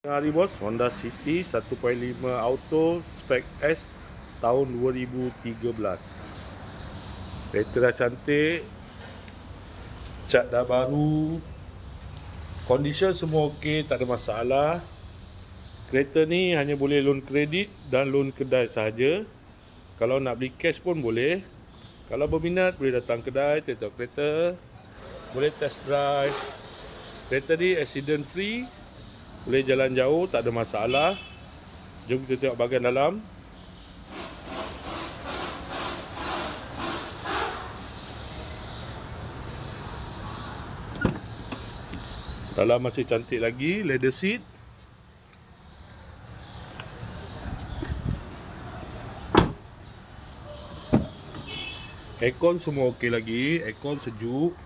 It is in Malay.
Hari bos, Honda City 1.5 Auto Spec S tahun 2013. Kereta dah cantik, cat dah baru, condition semua okey, tak ada masalah. Kereta ni hanya boleh loan kredit dan loan kedai sahaja. Kalau nak beli cash pun boleh. Kalau berminat boleh datang kedai, tengok kereta, boleh test drive. Kereta ni accident free, boleh jalan jauh, tak ada masalah. Jom kita tengok bahagian dalam. Dalam masih cantik lagi, leather seat. Aircon semua okey lagi, aircon sejuk.